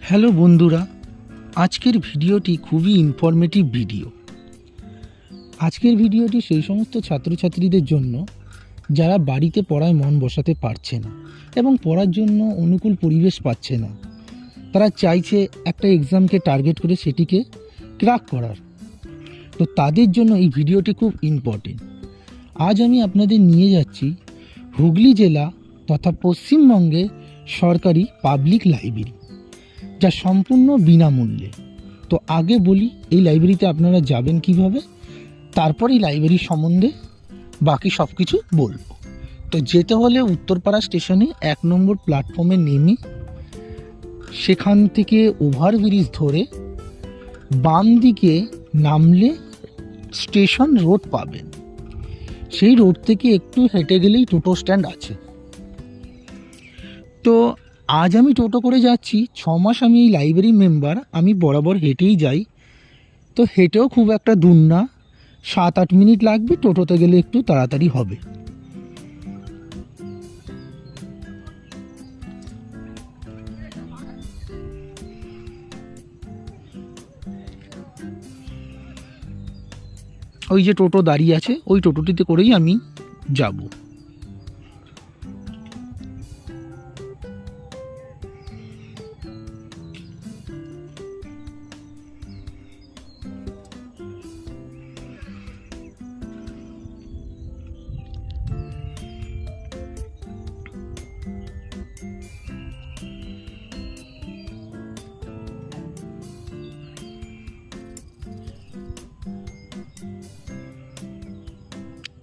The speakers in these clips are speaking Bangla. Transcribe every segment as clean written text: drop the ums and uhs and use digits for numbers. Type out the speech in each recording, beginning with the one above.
হ্যালো বন্ধুরা, আজকের ভিডিওটি খুবই ইনফরমেটিভ ভিডিও। আজকের ভিডিওটি সেই সমস্ত ছাত্রছাত্রীদের জন্য যারা বাড়িতে পড়ায় মন বসাতে পারছে না এবং পড়ার জন্য অনুকূল পরিবেশ পাচ্ছে না। তারা চাইছে একটা এক্সামকে টার্গেট করে সেটিকে ক্র্যাক করার। তো তাদের জন্য এই ভিডিওটি খুব ইম্পর্টেন্ট। আজ আমি আপনাদের নিয়ে যাচ্ছি হুগলি জেলা তথা পশ্চিমবঙ্গে সরকারি পাবলিক লাইব্রেরি, যা সম্পূর্ণ বিনামূল্যে। তো আগে বলি এই লাইব্রেরিতে আপনারা যাবেন কিভাবে, তারপর এই লাইব্রেরি সম্বন্ধে বাকি সব কিছু বলবো। তো যেতে হলে উত্তরপাড়া স্টেশনে 1 নম্বর প্ল্যাটফর্মে নেমে সেখান থেকে ওভারব্রিজ ধরে বাম দিকে নামলে স্টেশন রোড পাবেন। সেই রোড থেকে একটু হেঁটে গেলেই টোটো স্ট্যান্ড আছে। তো আজ আমি টোটো করে যাচ্ছি, 6 মাস আমি এই লাইব্রেরি মেম্বার, আমি বরাবর হেঁটেই যাই। তো হেঁটেও খুব একটা দূর না, 7-8 মিনিট লাগবে, টোটোতে গেলে একটু তাড়াতাড়ি হবে। ওই যে টোটো দাঁড়িয়ে আছে, ওই টোটোটিতে করেই আমি যাব।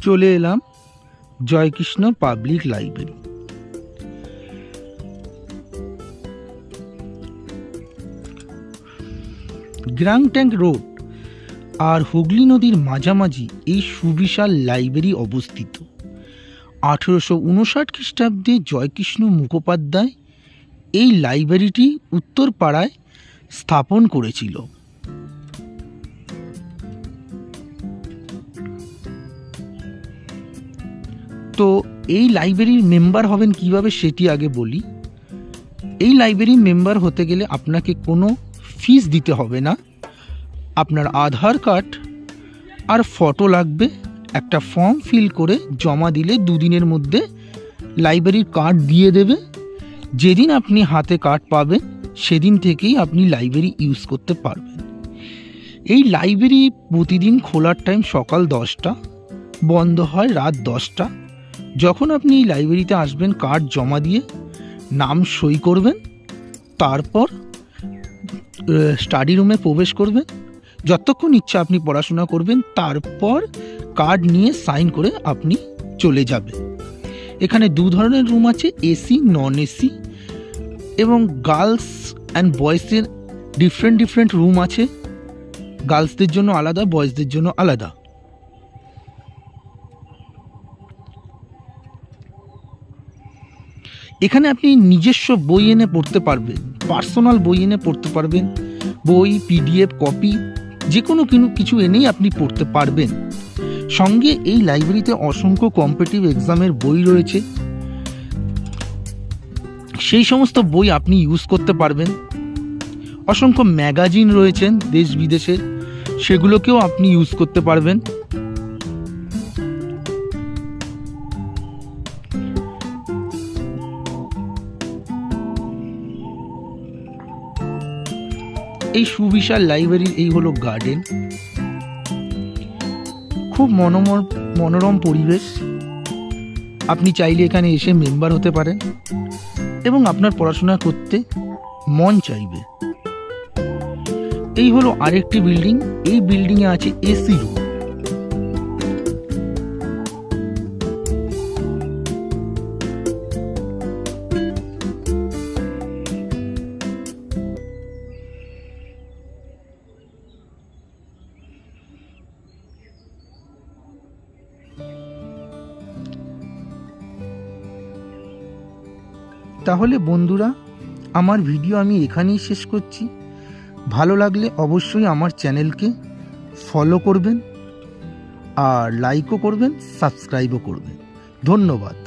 চলে এলাম Joykrishna public library. গ্রাং tank road আর হুগলি নদীর মাঝামাঝি এই সুবিশাল লাইব্রেরি অবস্থিত। 1859 খ্রিস্টাব্দে জয়কৃষ্ণ মুখোপাধ্যায় এই লাইব্রেরিটি উত্তরপাড়ায় স্থাপন করেছিল। তো এই লাইব্রেরির মেম্বার হবেন কিভাবে সেটি আগে বলি। এই লাইব্রেরির মেম্বার হতে গেলে আপনাকে কোনো ফিস দিতে হবে না। আপনার আধার কার্ড আর ফটো লাগবে, একটা ফর্ম ফিল করে জমা দিলে 2 দিনের মধ্যে লাইব্রেরির কার্ড দিয়ে দেবে। যেদিন আপনি হাতে কার্ড পাবেন সেদিন থেকেই আপনি লাইব্রেরি ইউজ করতে পারবেন। এই লাইব্রেরি প্রতিদিন খোলার টাইম সকাল 10টা, বন্ধ হয় রাত 10টা। যখন আপনি এই লাইব্রেরিতে আসবেন কার্ড জমা দিয়ে নাম সই করবেন, তারপর স্টাডি রুমে প্রবেশ করবেন। যতক্ষণ ইচ্ছা আপনি পড়াশোনা করবেন, তারপর কার্ড নিয়ে সাইন করে আপনি চলে যাবেন। এখানে 2 ধরনের রুম আছে, এসি নন এসি, এবং গার্লস অ্যান্ড বয়েজের ডিফারেন্ট রুম আছে। গার্লসদের জন্য আলাদা, বয়েজদের জন্য আলাদা। এখানে আপনি নিজস্ব বই এনে পড়তে পারবেন, পার্সোনাল বই এনে পড়তে পারবেন। বই, পিডিএফ কপি, যে কোনো কিছু এনেই আপনি পড়তে পারবেন। সঙ্গে এই লাইব্রেরিতে অসংখ্য কম্পিটিটিভ এক্সামের বই রয়েছে, সেই সমস্ত বই আপনি ইউজ করতে পারবেন। অসংখ্য ম্যাগাজিন রয়েছেন দেশ বিদেশের, সেগুলোকেও আপনি ইউজ করতে পারবেন। এই সুবিশাল লাইব্রেরির এই হলো গার্ডেন। খুব মনোরম পরিবেশ। আপনি চাইলে এখানে এসে মেম্বার হতে পারেন এবং আপনার পড়াশোনা করতে মন চাইবে। এই হলো আরেকটি বিল্ডিং, এই বিল্ডিংয়ে আছে এসি রুম। তাহলে বন্ধুরা, আমার ভিডিও আমি এখানেই শেষ করছি। ভালো লাগলে অবশ্যই আমার চ্যানেলকে ফলো করবেন, আর লাইকও করবেন, সাবস্ক্রাইবও করবেন। ধন্যবাদ।